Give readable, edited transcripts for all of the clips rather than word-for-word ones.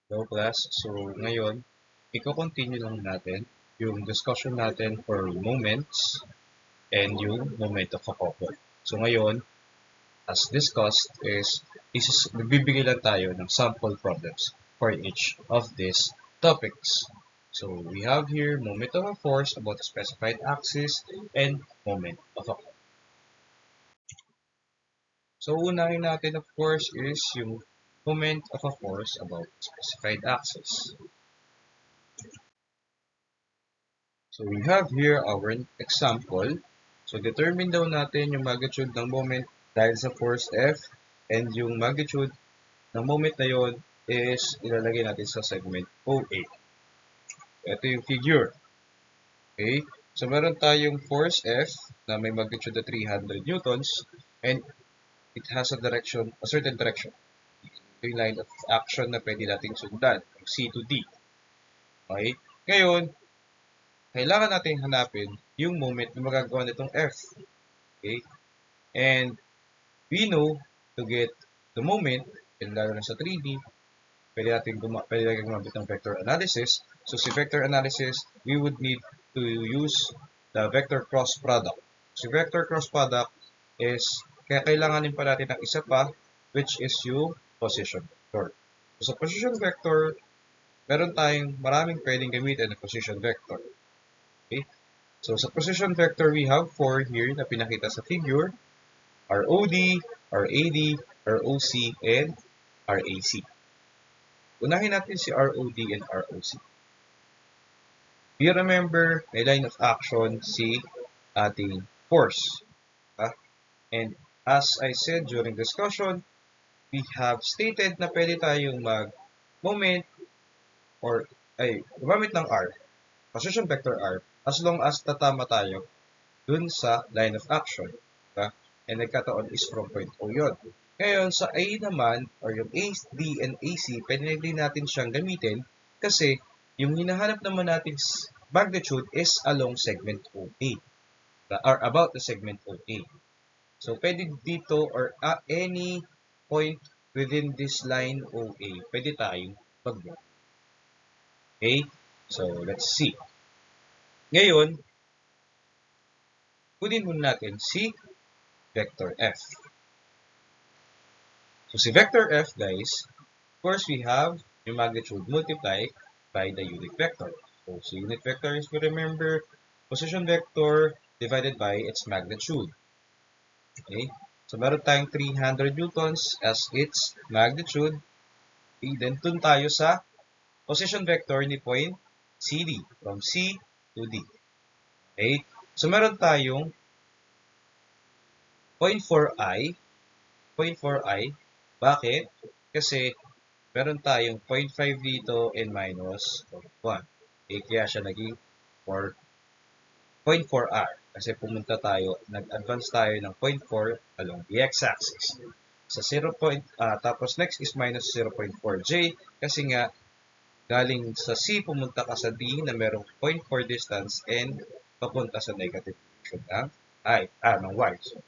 Hello class. So ngayon, i-continue lang natin yung discussion natin for moments and yung moment of a couple. So ngayon, as discussed nagbibigay lang tayo ng sample problems for each of these topics. So we have here moment of a force about a specified axis and moment of a couple. So unahin natin of course is yung moment of a force about specified axis. So we have here our example. So determine daw natin yung magnitude ng moment dahil sa force F, and yung magnitude ng moment na yon is ilalagay natin sa segment OA. Ito yung figure. Okay? So meron tayong force F na may magnitude na 300 newtons and it has a certain direction. Ito yung line of action na pwede nating sundan, C to D. Okay? Ngayon, kailangan natin hanapin yung moment na magagawa nitong F. Okay? And we know to get the moment, and lalo na sa 3D, pwede natin gumamit ng vector analysis. So si vector analysis, we would need to use the vector cross product. Si vector cross product is, kaya kailanganin pa natin ng isa pa, which is yung position vector. So sa position vector, meron tayong maraming pwedeng gamitin na position vector. Okay? So sa position vector, we have 4 here na pinakita sa figure. ROD, RAD, ROC, and RAC. Unahin natin si ROD and ROC. You remember, may line of action si ating force. And as I said during discussion, we have stated na pwede tayong mag-moment or gumamit ng R, position vector R, as long as tatama tayo dun sa line of action. And nagkataon is from point O yun. Ngayon, sa A naman, or yung AD and AC, pwede din natin siyang gamitin kasi yung hinahanap naman natin magnitude is along segment OA, or about the segment OA. So, pwede dito, or any point within this line OA, pwede tayong mag-move. Okay? So, let's see. Ngayon, kunin muna natin si vector F. So, si vector F, guys, of course, we have yung magnitude multiplied by the unit vector. So, unit vector is, we remember, position vector divided by its magnitude. Okay? So, meron tayong 300 newtons as its magnitude. Okay? Then, dun tayo sa position vector ni point CD, from C to D. Okay? So, meron tayong 0.4i. 0.4i. Bakit? Kasi, meron tayong 0.5 dito and minus 0.1. Okay, kaya siya naging 0.4r. Kasi pumunta tayo, nag-advance tayo ng 0.4 along the x-axis. Sa 0. Tapos next is minus 0.4j. Kasi nga, galing sa C, pumunta ka sa D na merong 0.4 distance and papunta sa negative direction ng y. So,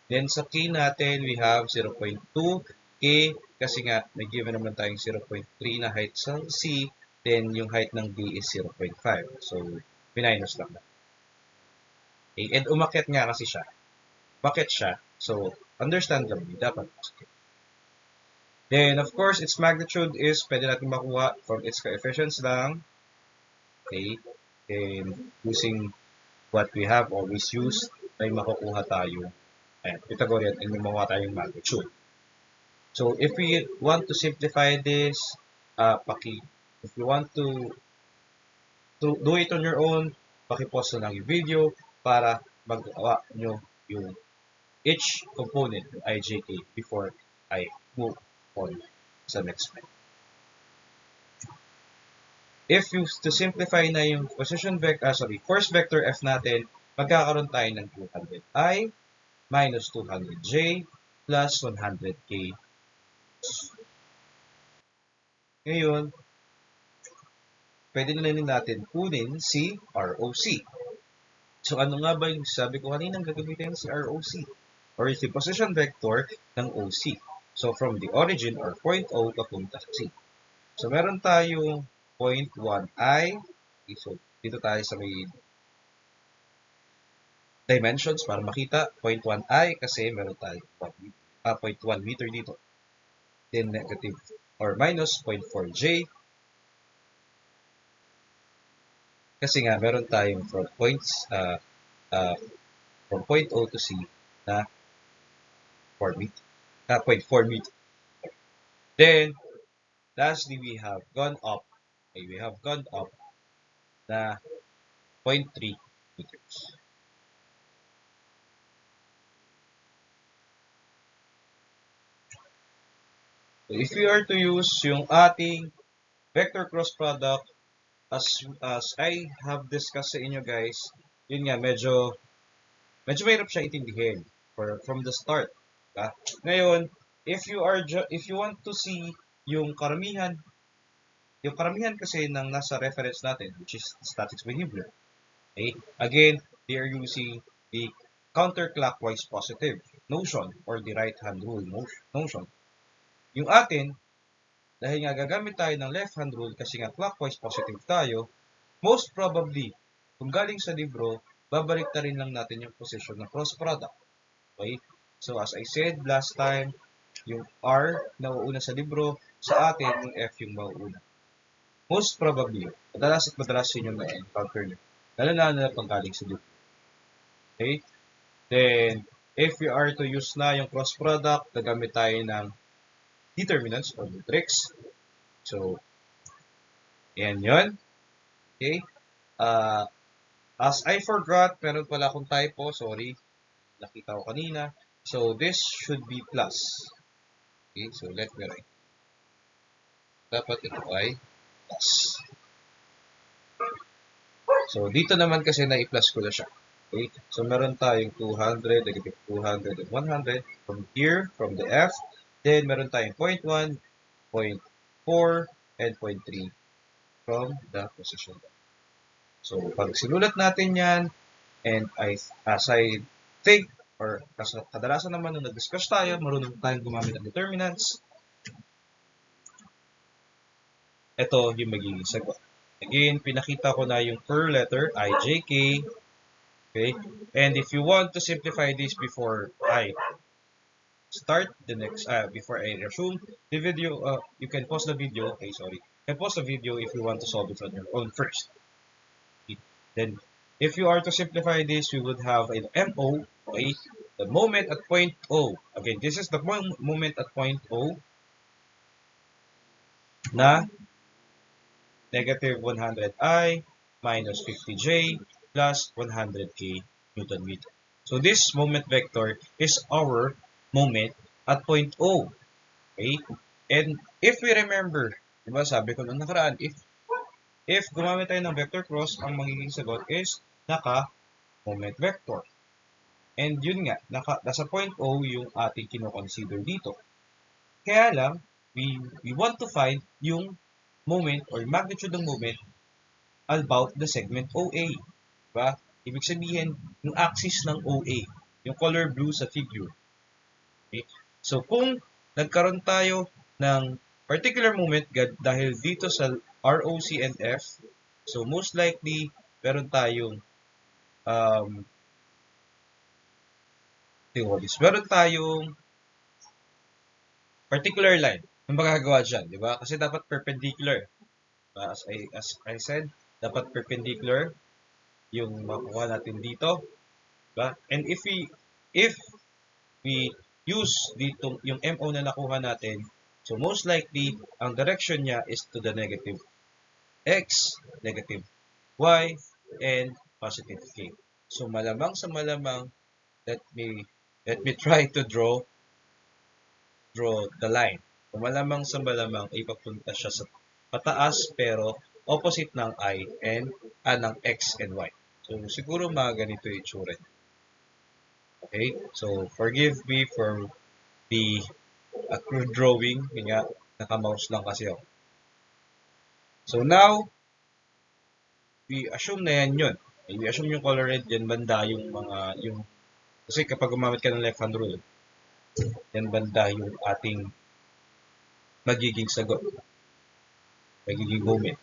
then sa K natin, we have 0.2 K kasi nga may given naman tayong 0.3 na height sa C, then yung height ng D is 0.5. So, minus lang na. Okay, and umakyat nga kasi siya. Bakit siya? So, understandably, dapat. Then, of course, its magnitude is pwede natin makuha from its coefficients lang. Okay, and using what we have always used, ay makukuha tayo Pythagorean and may makuha tayong magnitude. So, if we want to simplify this, if you want to do it on your own, paki-pause na lang yung video para magawa nyo yung each component ng IJK before I move on sa next slide. If you to simplify na yung force vector F natin, magkakaroon tayo ng 200i minus 200j plus 100k. Ngayon, pwede na rin natin kunin si ROC. So, ano nga ba yung sabi ko kanina gagamitin si ROC? Or is the position vector ng OC. So, from the origin or point O papunta sa C. So, meron tayong 0.1i. Okay, so, dito tayo sa may dimensions para makita. 0.1i kasi meron tayong 0.1 meter dito. Then, negative or minus 0.4j. Kasi nga, meron tayong from point O to C na 4 meter. 0.4 meter. Then, lastly, we have gone up. Okay, we have gone up na 0.3 meters. So, if we are to use yung ating vector cross product, as I have discussed sa inyo guys, yun nga, medyo mahirap siya intindihin from the start. Diba? Ngayon, if you want to see yung karamihan kasi ng nasa reference natin, which is statics behavior. Okay? Again, they are using the counterclockwise positive notion or the right hand rule notion. Yung atin, dahil nga gagamit tayo ng left hand rule kasi nga clockwise positive tayo, most probably, kung galing sa libro, babalik na rin lang natin yung position ng cross product. Okay? So, as I said last time, yung R na uuna sa libro, sa atin, yung F yung mauuna. Most probably, madalas yun yung na-encounter nyo. Lalo na pag galing sa libro. Okay? Then, if we are to use na yung cross product, gagamit tayo ng determinants or matrix. So, yan yun. Okay? As I forgot, meron pala akong typo. Sorry. Nakita ko kanina. So, this should be plus. Okay? So, let me write. Dapat ito ay plus. So, dito naman kasi na-i-plus ko na siya. Okay? So, meron tayong 200, negative 200, and 100 from here, from the F. Then, meron tayong 0.1, 0.4, and 0.3 from the position. So, pag sinulat natin yan, and as I think, or kadalasan naman nung nag-discuss tayo, marunong tayong gumamit ng determinants. Ito yung magiging sagot. Again, pinakita ko na yung per letter, I, J, K. Okay? And if you want to simplify this before I start the next, before I resume the video, you can pause the video. Okay, sorry. You can pause the video if you want to solve it on your own first. Okay? Then, if you are to simplify this, we would have an MO, okay? The moment at point O. Again, this is the moment at point O na negative 100I minus 50J plus 100K Newton meter. So this moment vector is our moment at point O. Okay? And if we remember, diba sabi ko nung nakaraan, if gumamit tayo ng vector cross, ang magiging sagot is naka-moment vector. And yun nga, nasa point O yung ating kino-consider dito. Kaya lang, we want to find yung moment or magnitude ng moment about the segment OA. Diba? Ibig sabihin, yung axis ng OA, yung color blue sa figure. Okay? So, kung nagkaroon tayo ng particular moment dahil dito sa ROC and F, so most likely, meron tayong particular line na magagawa dyan, di ba? Kasi dapat perpendicular. As I said, dapat perpendicular yung makuha natin dito. Diba? And if we use dito yung MO na nakuha natin, so most likely, ang direction niya is to the negative X, negative Y, and positive K. So malamang sa malamang, let me try to draw the line. So malamang sa malamang, ipapunta siya sa pataas pero opposite ng I and ng X and Y. So siguro mga ganito yung itsura. Okay? So forgive me for the crude drawing. Kaya naka-mouse lang kasi ako. So now, we assume na yan yun. We assume yung color red, yan banda yung kasi kapag gumamit ka ng left hand rule, yan banda yung ating magiging sagot. magiging moment.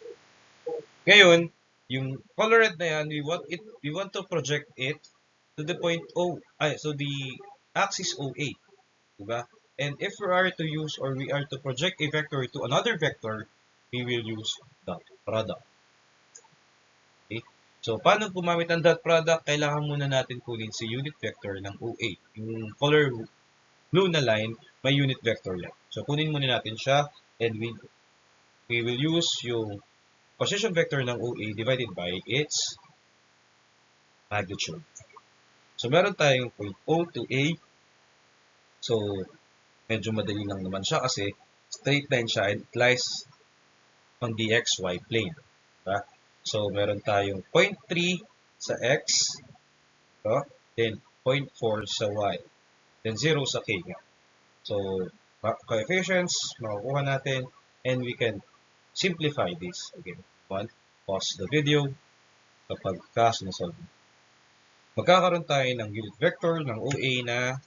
Ngayon, yung color red na yan, we want to project it to the point so the axis OA, diba? And if we are to use or we are to project a vector to another vector, we will use dot product. Okay? So, paano gumamit ng dot product? Kailangan muna natin kunin si unit vector ng OA. Yung color blue na line, may unit vector yan. So, kunin muna natin siya and we will use yung position vector ng OA divided by its magnitude. So, meron tayong point O to A. So, medyo madali lang naman siya kasi straight line siya and it lies on the xy plane. Diba? So, meron tayong 0.3 sa x, no? Then 0.4 sa y, then 0 sa k nga. So, coefficients, makukuha natin, and we can simplify this. Again, pause the video kapag sinasolve. Magkakaroon tayo ng unit vector ng OA na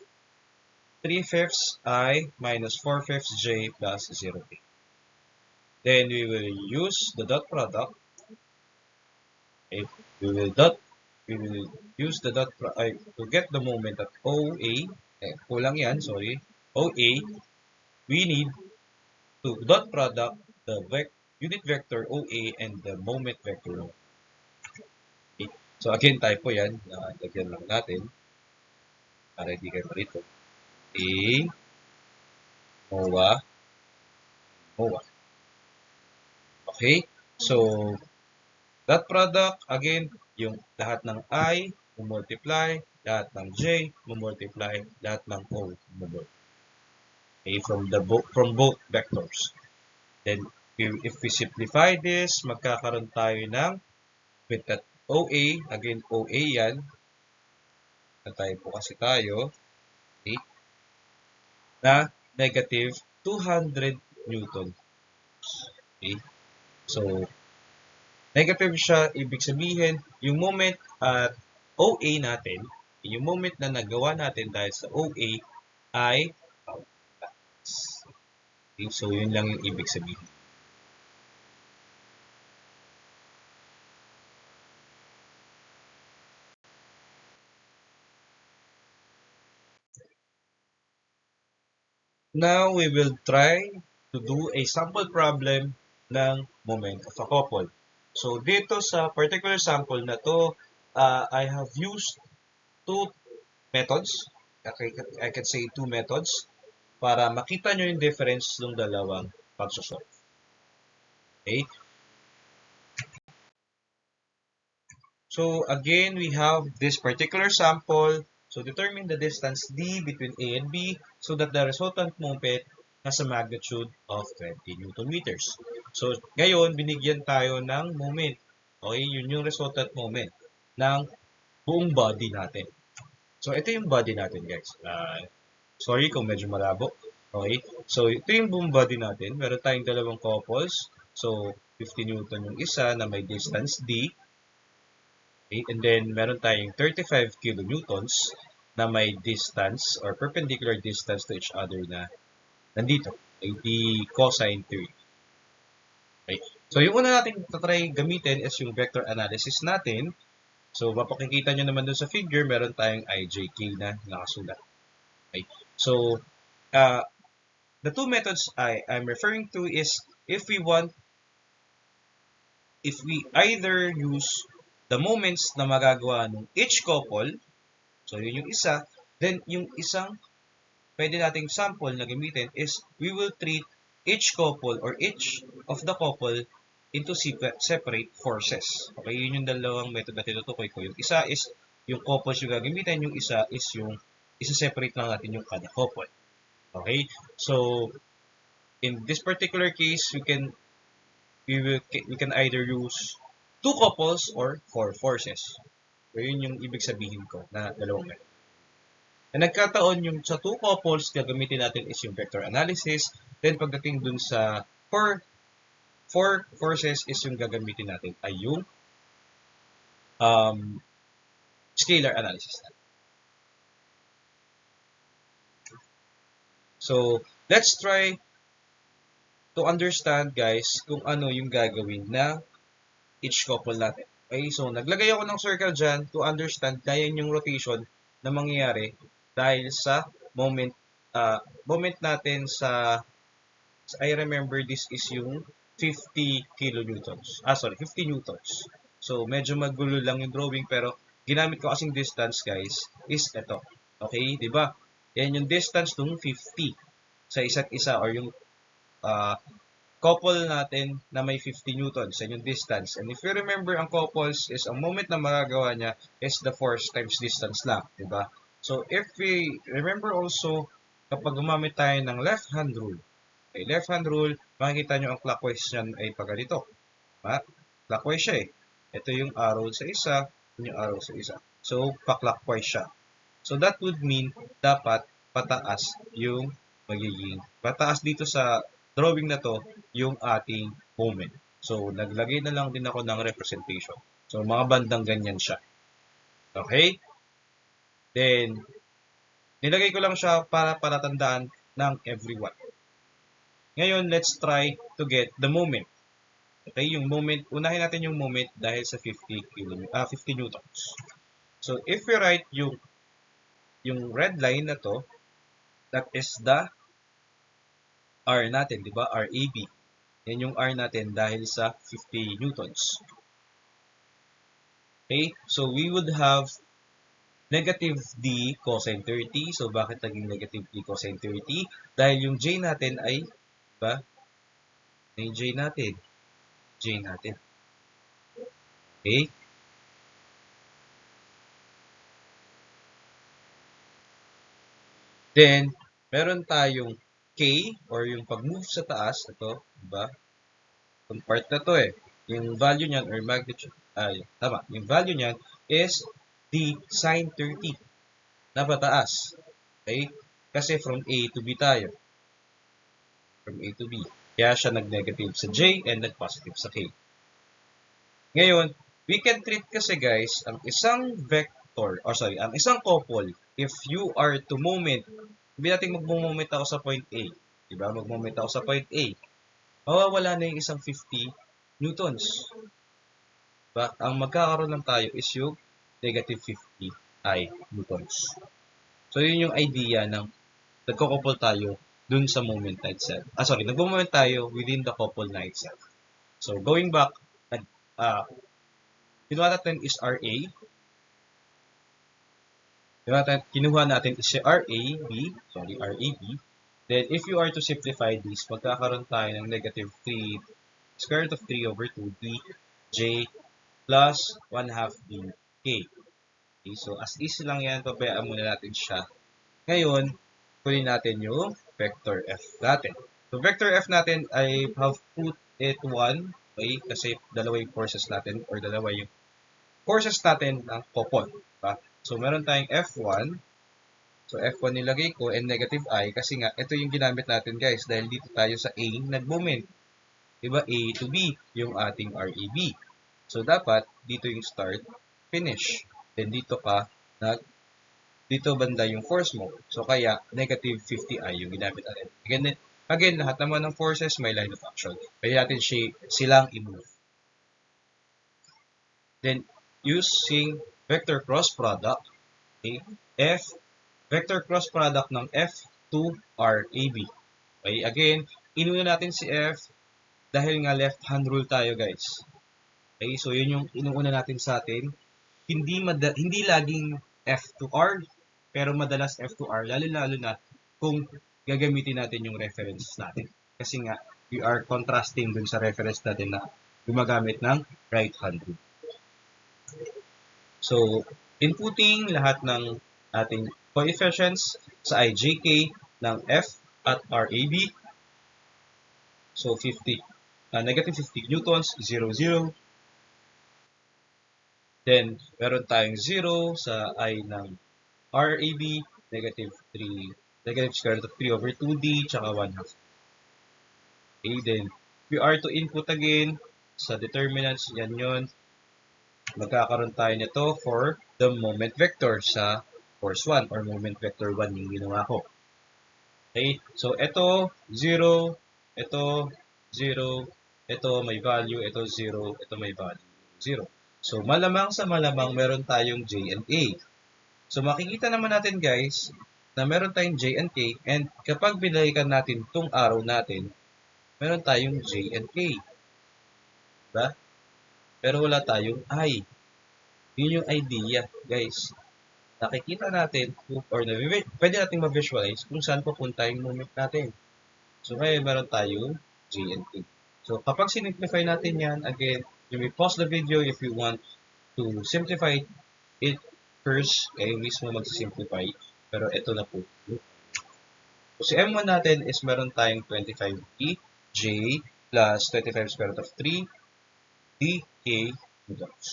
3/5 I minus 4/5 j plus 0k. Then we will use the dot product. Okay, we will use the dot to get the moment at OA. Kulang yan, sorry. OA, we need to dot product the unit vector OA and the moment vector. Okay. So again, typo yan. Lagyan lang natin para hindi kayo marito. A, MOA, MOA. Okay? So, dot product, again, yung lahat ng I, multiply, lahat ng J, multiply, lahat ng O, multiply. Okay, from both vectors. Then, if we simplify this, magkakaroon tayo ng, with that OA, again, OA yan, natay po kasi tayo, okay, na negative 200 Newton. Okay, so, negative siya, ibig sabihin, yung moment at OA natin, yung moment na nagawa natin dahil sa OA ay okay, so yun lang yung ibig sabihin. Now, we will try to do a sample problem ng moment of a couple. So, dito sa particular sample na to, I have used two methods. Okay, I can say two methods para makita nyo yung difference ng dalawang pagsosolve. Okay? So, again, we have this particular sample. So, determine the distance d between A and B so that the resultant moment has a magnitude of 20 Newton meters. So, ngayon, binigyan tayo ng moment. Okay, yun yung resultant moment ng buong body natin. So, ito yung body natin, guys. Sorry kung medyo malabo. Okay, so ito yung buong body natin. Meron tayong dalawang couples. So, 50 Newton yung isa na may distance d. Okay, and then meron tayong 35 kilonewtons na may distance or perpendicular distance to each other na nandito. Ay the cosine theory. Okay. So, yung una natin tatry gamitin is yung vector analysis natin. So, mapakikita nyo naman dun sa figure, meron tayong ijk na nakasulat. Okay. So, the two methods I'm referring to is if we either use the moments na magagawa ng each couple, so yun yung isa, then yung isang pwede nating sample na gamitin is we will treat each couple or each of the couple into separate forces. Okay, yun yung dalawang method na tinutukoy ko. Yung isa is yung couples yung gagamitin, yung isa is yung isa-separate lang natin yung kada couple. Okay, so in this particular case, we can either use two couples or four forces. So, yun yung ibig sabihin ko na dalawang method. Na nagkataon yung sa two couples, gagamitin natin is yung vector analysis. Then, pagdating dun sa four forces is yung gagamitin natin ay yung scalar analysis natin. So, let's try to understand guys kung ano yung gagawin na each couple natin. Okay, so naglagay ako ng circle dyan to understand na yan yung rotation na mangyayari dahil sa moment moment natin sa I remember this is yung 50 kilonewtons. 50 newtons. So medyo magulo lang yung drawing pero ginamit ko kasing distance guys is ito. Okay, 'di ba? Yan yung distance ng 50 sa isa't isa or yung couple natin na may 50 newtons sa yung distance. And if you remember, ang couples is ang moment na magagawa niya is the force times distance lang, di ba? So if we remember also, kapag gumamit tayo ng left hand rule, okay, left hand rule, makikita nyo ang clockwise niyan ay pag ganito. Diba? Clockwise siya eh. Ito yung arrow sa isa, yung arrow sa isa. So, pa-clockwise siya. So that would mean dapat pataas yung magiging pataas dito sa drawing na to yung ating moment. So naglagay na lang din ako ng representation. So mga bandang ganyan siya. Okay? Then nilagay ko lang siya para palatandaan ng everyone. Ngayon, let's try to get the moment. Okay, yung moment, unahin natin yung moment dahil sa 50 newtons. So if we write yung red line na to, that is the R natin, di ba? RAB. Yan yung R natin dahil sa 50 newtons. Okay? So, we would have negative D cosine 30. So, bakit naging negative D cosine 30? Dahil yung J natin ay, di ba? Yung J natin. J natin. Okay? Then, meron tayong K or yung pag-move sa taas, ito, diba? Itong part na to eh. Yung value niyan or magnitude, tama, yung value niyan is D sine 30 na pataas. Okay? Kasi from A to B tayo. From A to B. Kaya siya nag-negative sa J and nag-positive sa K. Ngayon, we can treat kasi guys, ang isang vector, ang isang couple, if you are to moment, sabihin natin mag-moment ako sa point A. Diba? Mag-moment ako sa point A. Mawawala na yung isang 50 newtons. Diba? Ang magkakaroon lang tayo is yung negative 50 newtons. So, yun yung idea ng nagko-couple tayo dun sa moment na itself. Nag-moment tayo within the couple na itself. So, going back, kinuha natin is RA. Kinuha natin is si RAB. Then, if you are to simplify this, magkakaroon tayo ng negative 3, square root of 3 over 2 dj plus 1 half dk. Okay, so, as easy lang yan, pabayaan muna natin siya. Ngayon, kunin natin yung vector f natin. So, vector f natin, I have put it 1, okay, kasi dalawa yung forces natin or dalawa yung forces natin ng couple. Diba? So, meron tayong F1. So, F1 nilagay ko and negative I kasi nga, ito yung ginamit natin guys dahil dito tayo sa A nag-moment. Diba? A to B, yung ating RAB. So, dapat dito yung start, finish. Then, dito dito banda yung force mo. So, kaya, negative 50I yung ginamit natin. Again, lahat naman ng forces may line of action. Kaya natin silang i-move. Then, using vector cross product, okay, vector cross product ng F2 RAB. Okay, again, inuna natin si F dahil nga left hand rule tayo guys. Okay, so yun yung inuuna natin sa atin. Hindi laging F2R, pero madalas F2R, lalo na kung gagamitin natin yung reference natin. Kasi nga, we are contrasting dun sa reference natin na gumagamit ng right hand rule. So, inputting lahat ng ating coefficients sa IJK ng F at RAB. So, negative 50 newtons, 0, 0. Then, meron tayong 0 sa I ng RAB, negative square root of 3 over 2D, tsaka 1 half. Okay, then, we are to input again sa determinants, yan yun. Magkakaroon tayo nito for the moment vector sa force 1 or moment vector 1 yung ginawa ko. Okay, so ito 0, ito 0, ito may value, ito 0, ito may value 0. So, malamang sa malamang meron tayong J and K. So, makikita naman natin guys, na meron tayong J and K, and kapag binalikan natin itong arrow natin, meron tayong J and K. Diba? Pero wala tayong I. Yun yung idea, guys. Nakikita natin, or pwede natin ma-visualize kung saan papunta yung moment natin. So, ngayon meron tayong J and K. So, kapag simplify natin yan, again, you may pause the video if you want to simplify it first. Kayo mismo mag-simplify. Pero ito na po. So, si M1 natin is meron tayong 25E, J, plus 25 square root of 3, D, K, newtons.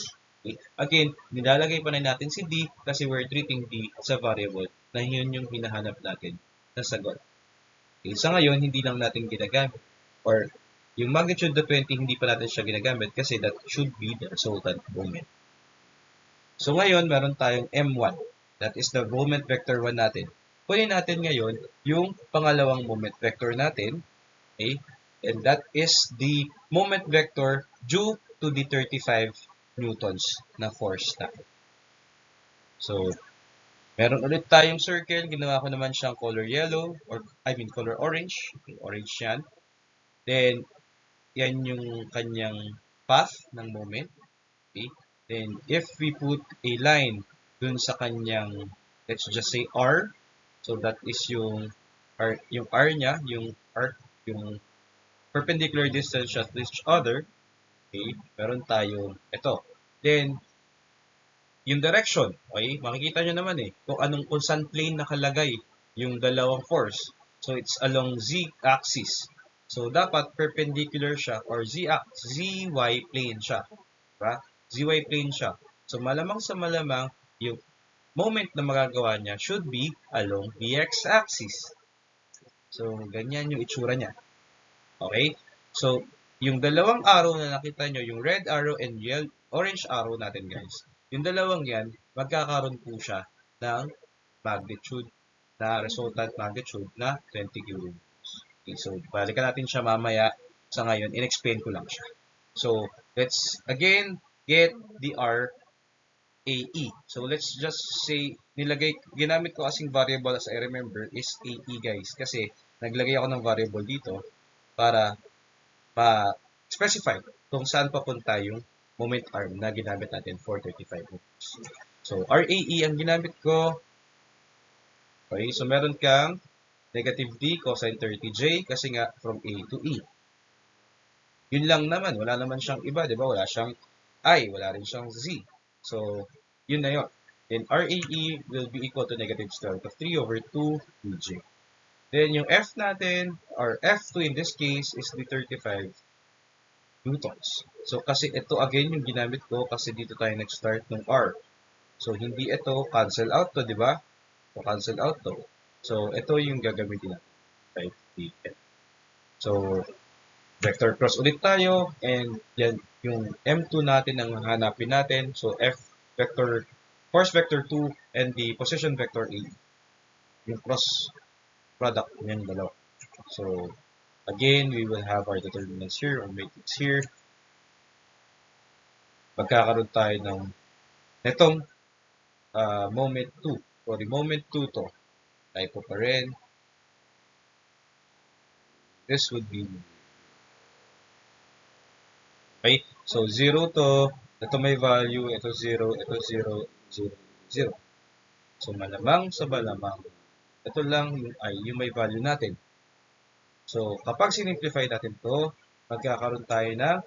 Okay. Again, nilalagay pa na natin si D kasi we're treating D as a variable na yun yung hinahanap natin na sagot. Okay. Sa ngayon, hindi lang natin ginagamit. Or, yung magnitude of 20, hindi pa natin siya ginagamit kasi that should be the resultant moment. So, ngayon, meron tayong M1. That is the moment vector 1 natin. Kunin natin ngayon yung pangalawang moment vector natin. Okay? And that is the moment vector due to the 35 newtons na force natin. So, meron ulit tayong circle. Ginawa ko naman siyang color yellow, or color orange. Okay, orange yan. Then, yan yung kanyang path ng moment. Okay? Then, if we put a line dun sa kanyang, let's just say R. So, that is yung R niya, yung perpendicular distance to each other. Okay, meron tayong ito. Then, yung direction, okay, makikita nyo naman kung saan plane nakalagay yung dalawang force. So, it's along z-axis. So, dapat perpendicular siya or zy plane siya. Diba? Zy plane siya. So, malamang sa malamang, yung moment na magagawa niya should be along the x-axis. So, ganyan yung itsura niya. Okay? So, yung dalawang arrow na nakita nyo, yung red arrow and orange arrow natin guys, yung dalawang yan, magkakaroon po siya ng magnitude na resultant magnitude na 20 kilonewtons. Okay, so balikan natin siya mamaya. Sa ngayon, in-explain ko lang siya. So, let's again get the RAE. So, let's just say, ginamit ko kasing variable as I remember is AE guys. Kasi, naglagay ako ng variable dito para ma-specify kung saan papunta yung moment arm na ginamit natin for 35 minutes. So, RAE ang ginamit ko. Okay, so meron kang negative D cosine 30J kasi nga from A to E. Yun lang naman. Wala naman siyang iba, di ba? Wala siyang I, wala rin siyang Z. So, yun na yun. Then, RAE will be equal to negative square root of 3 over 2 DJ. Then, yung F natin, or F2 in this case, is the 35 newtons. So, kasi ito again yung ginamit ko kasi dito tayo nag-start ng R. So, hindi ito cancel out to, di ba? So, cancel out to. So, ito yung gagamitin natin. 5pm. So, vector cross ulit tayo. And yan, yung M2 natin ang hanapin natin. So, force vector 2 and the position vector 8. Yung cross product niyan dalawa. So, again, we will have our determinants here or matrix here. Magkakaroon tayo ng netong moment 2. So, the moment 2 to, type pa rin. This would be, okay? So, 0 to, ito may value, ito 0, ito 0, 0, 0. So, malamang sa malamang, ito lang yung may value natin. So, kapag sinimplify natin to, magkakaroon tayo ng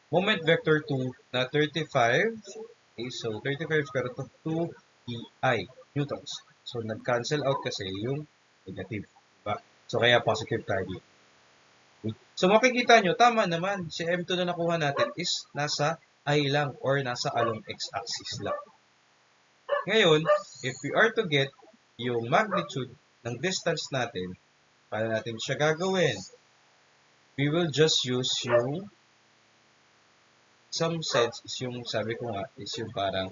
moment vector 2 na 35. Okay, so 35 square root of 2 EI newtons. So, nag-cancel out kasi yung negative. Diba? So, kaya positive tayo dito. Okay. So, makikita nyo, tama naman, si M2 na nakuha natin is nasa I lang or nasa along x-axis lang. Ngayon, if we are to get yung magnitude ng distance natin, paano natin siya gagawin? We will just use yung some sense is yung sabi ko nga is yung parang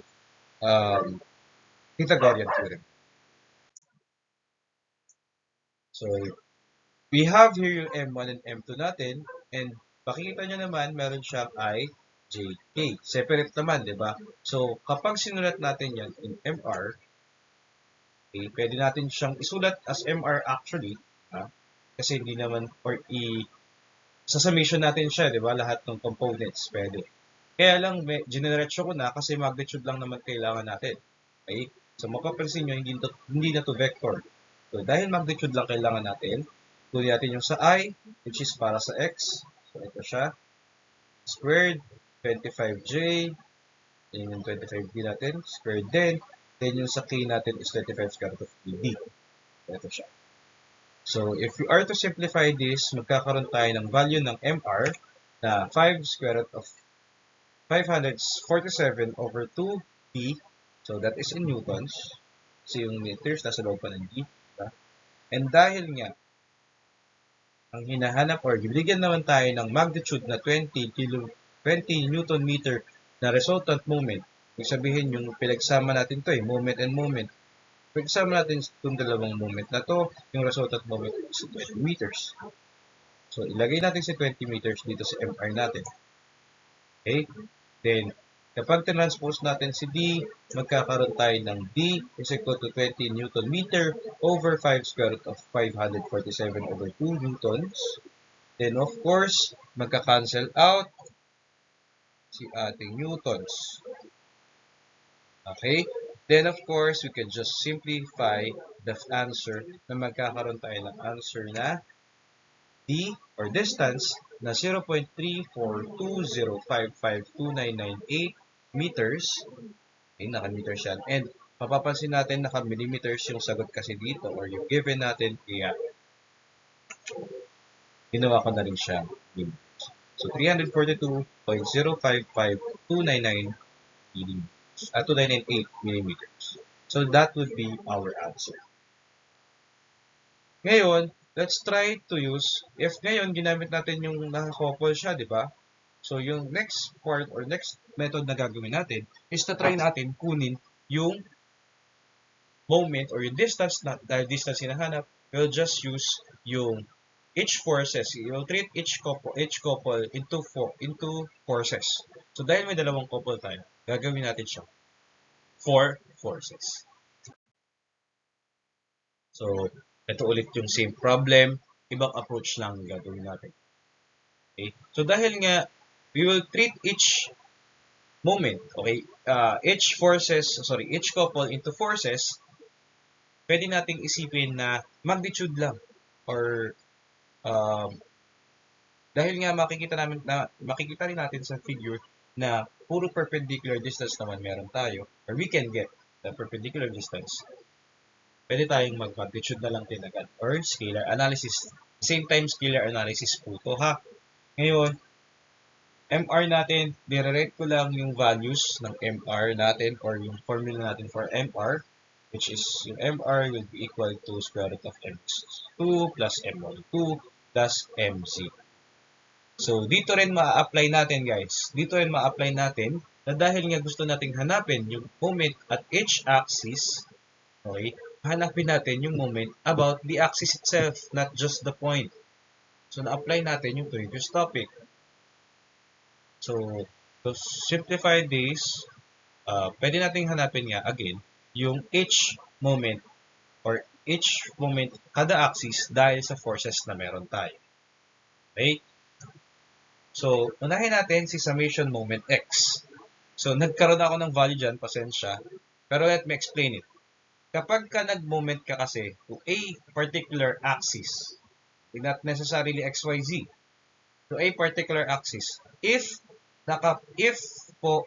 Pythagorean theorem. So, we have here yung M1 and M2 natin. And makikita nyo naman, meron siyang I, J, K. Separate naman, di ba? So, kapag sinulat natin yan in MR, okay, pwede natin siyang isulat as MR actually, ha? Kasi hindi naman, or sa summation natin siya, di ba? Lahat ng components, pwede. Kaya lang, generate ko na kasi magnitude lang naman kailangan natin. Okay? So, mapapansin nyo, hindi na to vector. So, dahil magnitude lang kailangan natin, tuloy natin yung sa I, which is para sa X. So, ito siya. Squared, 25J, yun yung 25B natin, squared din. Then yung sa K natin is 25 square root of BD. Ito siya. So, if we are to simplify this, magkakaroon tayo ng value ng MR na 5 square root of 547 over 2B. So, that is in newtons. So, yung meters, nasa loob pa ng D. Diba? And dahil nga, ang hinahanap or bibigyan naman tayo ng magnitude na 20 Newton meter na resultant moment. Ibig sabihin yung pinagsama natin to moment and moment. Pinagsama natin itong dalawang moment na to, yung resultant moment is 20 meters. So, ilagay natin si 20 meters dito sa MR natin. Okay? Then, kapag transpose natin si D, magkakaroon tayo ng D is equal to 20 Newton meter over 5 square root of 547 over 2 newtons. Then, of course, magka-cancel out si ating newtons. Okay? Then, of course, we can just simplify the answer na magkakaroon tayo ng answer na D or distance na 0.3420552998 meters. Okay, naka-meters yan. And mapapansin natin naka-millimeters yung sagot kasi dito or yung given natin. Kaya ginawa ko na rin siya millimeters. So 342.055299 millimeters. 298 millimeters. So that would be our answer. Ngayon, let's try to use, if ngayon ginamit natin yung naka-couple siya, di ba? So, yung next part or next method na gagawin natin is na try natin kunin yung moment or yung distance na, dahil distance hinahanap, we'll just use yung each forces. You'll treat each couple into forces. So, dahil may dalawang couple tayo, gagawin natin siya 4 forces. So, ito ulit yung same problem, ibang approach lang gagawin natin. Okay? So, dahil nga, we will treat each moment, okay, each couple into forces, pwede nating isipin na magnitude lang. Or, dahil nga makikita rin natin sa figure na puro perpendicular distance naman meron tayo, or we can get the perpendicular distance, pwede tayong mag-magnitude na lang din agad or scalar analysis. Same time, scalar analysis po ito ha. Ngayon, MR natin, nire-rate ko lang yung values ng MR natin or yung formula natin for MR, which is yung MR will be equal to square root of M2 plus M12 plus MC. So, dito rin ma-apply natin guys. Dito rin ma-apply natin na dahil nga gusto nating hanapin yung moment at each axis, okay, hanapin natin yung moment about the axis itself, not just the point. So, na-apply natin yung previous topic. So, to simplify this, pwede nating hanapin nga again yung each moment or each moment kada axis dahil sa forces na meron tayo. Okay? So, unahin natin si summation moment x. So, nagkaroon ako ng value dyan, pasensya. Pero let me explain it. Kapag ka nag-moment ka kasi to a particular axis, not necessarily XYZ, to a particular axis, if po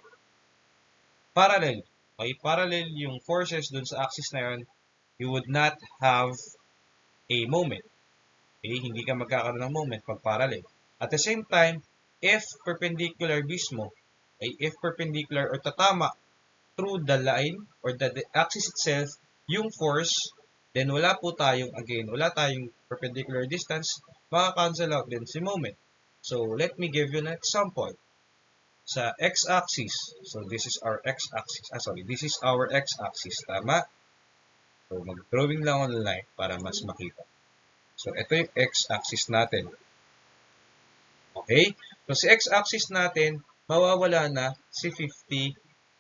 parallel, okay, parallel yung forces dun sa axis na yun, you would not have a moment. Okay, hindi ka magkakaroon ng moment pag parallel. At the same time, if perpendicular mismo, okay, if perpendicular or tatama through the line or the axis itself, yung force, then wala tayong perpendicular distance, maka-cancel out din si moment. So, let me give you an example. Sa x-axis, so this is our x-axis, this is our x-axis, tama? So, mag-drawing lang online para mas makita. So, ito yung x-axis natin. Okay? So, si x-axis natin, mawawala na si 50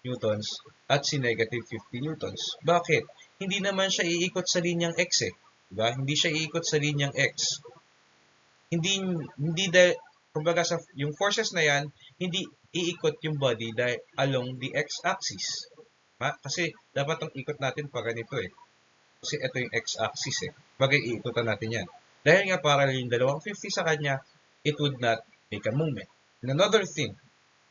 newtons at si negative 50 newtons. Bakit? Hindi naman siya iikot sa linyang x eh. Diba? Hindi siya iikot sa linyang x. Hindi dahil, kumbaga sa yung forces na yan, hindi iikot yung body dahil along the x-axis. Kasi dapat ang ikot natin pa ganito eh. Kasi ito yung x-axis eh. Bagay iikutan natin yan. Dahil nga parallel yung dalawang 50 sa kanya, it would not make a movement. And another thing,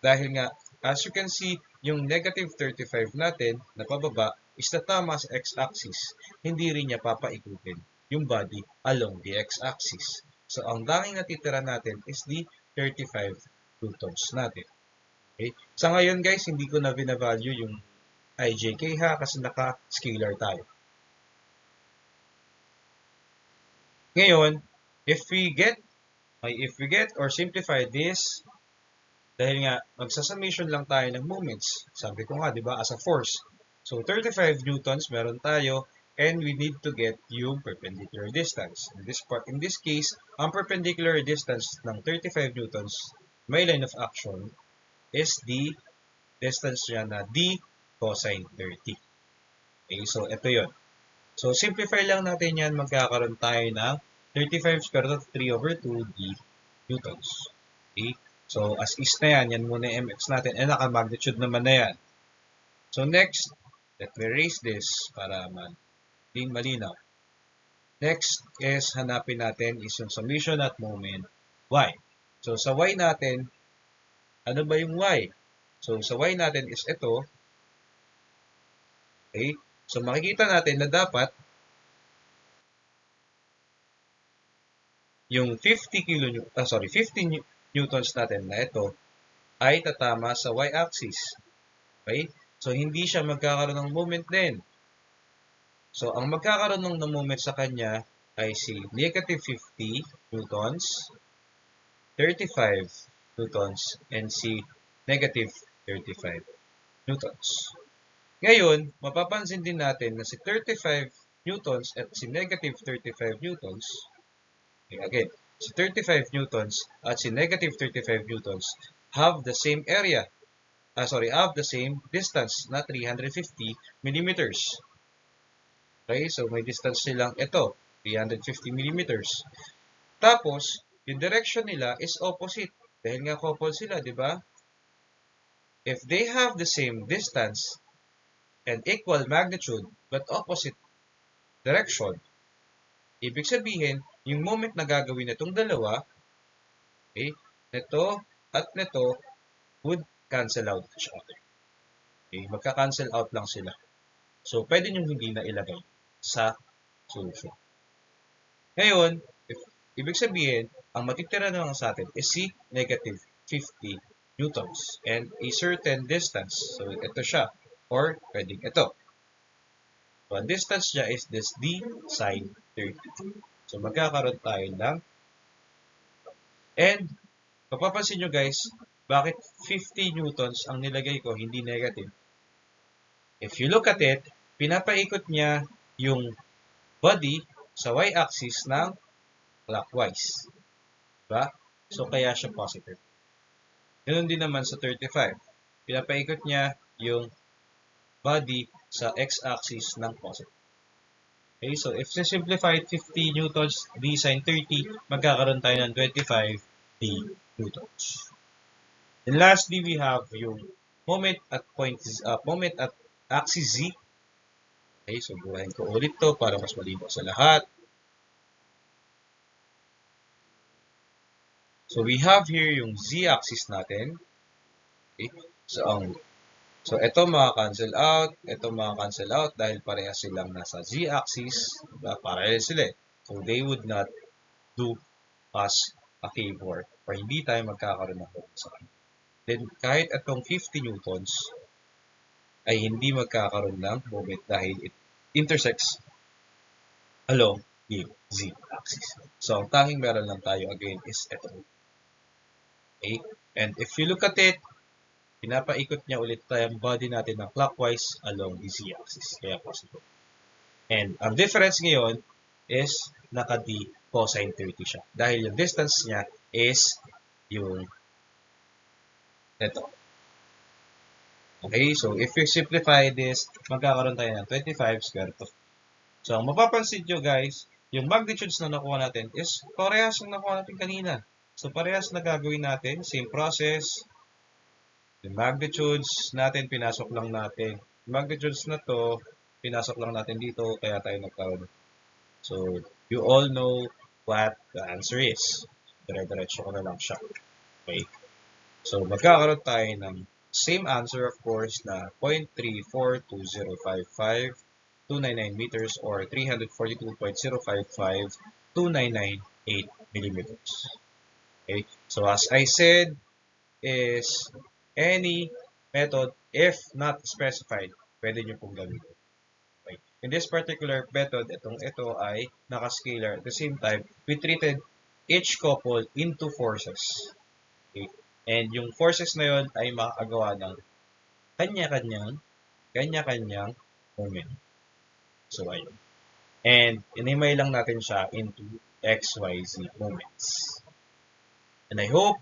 dahil nga, as you can see, yung negative 35 natin na pababa is tatama sa x-axis. Hindi rin niya papaikutin yung body along the x-axis. So, ang tanging natitira natin is the 35 newtons natin. Okay? Sa ngayon guys, hindi ko na binavalue yung IJK ha kasi naka-scalar tayo. Ngayon, if we get or simplify this, dahil nga magsasummation lang tayo ng moments. Sabi ko nga, di ba, as a force. So 35 newtons meron tayo and we need to get yung perpendicular distance. In this case, ang perpendicular distance ng 35 newtons, may line of action is the distance niya na d cosine 30. Okay, so ito yon. So simplify lang natin yan, magkakaroon tayo ng 35 square root of 3 over 2 d newtons. Okay, so as is na yan, yan muna yung mx natin, and naka-magnitude naman na yan. So next, let me erase this para malinaw. Next is hanapin natin is yung summation at moment y. So sa y natin, ano ba yung y? So sa y natin is ito. Okay? So makikita natin na dapat yung 50 newtons natin na ito ay tatama sa y-axis. Okay? So hindi siya magkakaroon ng moment din. So ang magkakaroon ng moment sa kanya ay si negative 50 newtons, 35 newtons, and si negative 35 newtons. Ngayon, mapapansin din natin na si 35 newtons at si negative 35 newtons, again, si 35 newtons at si negative 35 newtons have the same area, have the same distance na 350 millimeters. Okay, so may distance silang ito, 350 millimeters. Tapos, yung direction nila is opposite. Dahil nga couple sila, di ba? If they have the same distance and equal magnitude but opposite direction, ibig sabihin, yung moment na gagawin nitong dalawa, okay, nito at nito would cancel out each other. Okay, magka-cancel out lang sila. So, pwede nyo hindi na ilagay sa solution. Ngayon, ibig sabihin, ang matitira naman sa atin is si negative 50 newtons and a certain distance. So, ito siya. Or, pwedeng ito. So, ang distance niya is this d sine 30. So, magkakaroon tayo ng and, mapapansin nyo guys, bakit 50 newtons ang nilagay ko, hindi negative? If you look at it, pinapaikot niya yung body sa y-axis ng clockwise. Diba? So, kaya siya positive. Ganun din naman sa 35. Pinapaikot niya yung body sa x-axis ng positive. Okay, so if simplified 50 newtons d sine 30, magkakaroon tayo ng 25 d newtons. And lastly, we have yung moment at axis z. Okay, so buhayin ko ulit to para mas malinaw sa lahat. So we have here yung z-axis natin. Okay, so ito mga-cancel out, ito mga-cancel out dahil parehas silang nasa z-axis, diba? Parehas sila. So they would not do us a favor or hindi tayo magkakaroon ng moment sa kanya. Then kahit itong 50 newtons ay hindi magkakaroon ng moment dahil it intersects along the z-axis. So, ang tanging meron lang tayo again is ito. Okay? And if you look at it, pinapaikot niya ulit tayong body natin ng clockwise along the z-axis. Kaya positive. And ang difference ngayon is naka-d cosine 30 siya. Dahil yung distance niya is yung ito. Okay, so if you simplify this, magkakaroon tayo ng 25 square root of. So, ang mapapansin nyo guys, yung magnitudes na nakuha natin is parehas ng nakuha natin kanina. So, parehas na gagawin natin, same process. Yung magnitudes natin, pinasok lang natin. Yung magnitudes na to, pinasok lang natin dito, kaya tayo nagkaroon. So, you all know what the answer is. Dire-diretso ko na lang siya. Okay. So, magkakaroon tayo ng same answer of course na 0.342055299 meters or 342.0552998 millimeters. Okay? So, as I said, is any method if not specified, pwede nyo pong gamitin. Okay. In this particular method, ito ay naka-scalar. At the same time, we treated each couple into forces. Okay. And yung forces na yon ay makakagawa ng kanya-kanyang moment. So, ayun. And, inimay lang natin siya into XYZ moments. And I hope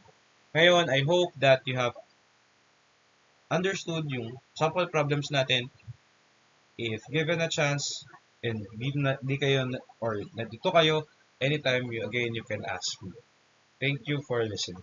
that you have understood yung sample problems natin. If given a chance, and di kayo, or nandito kayo, anytime you can ask me. Thank you for listening.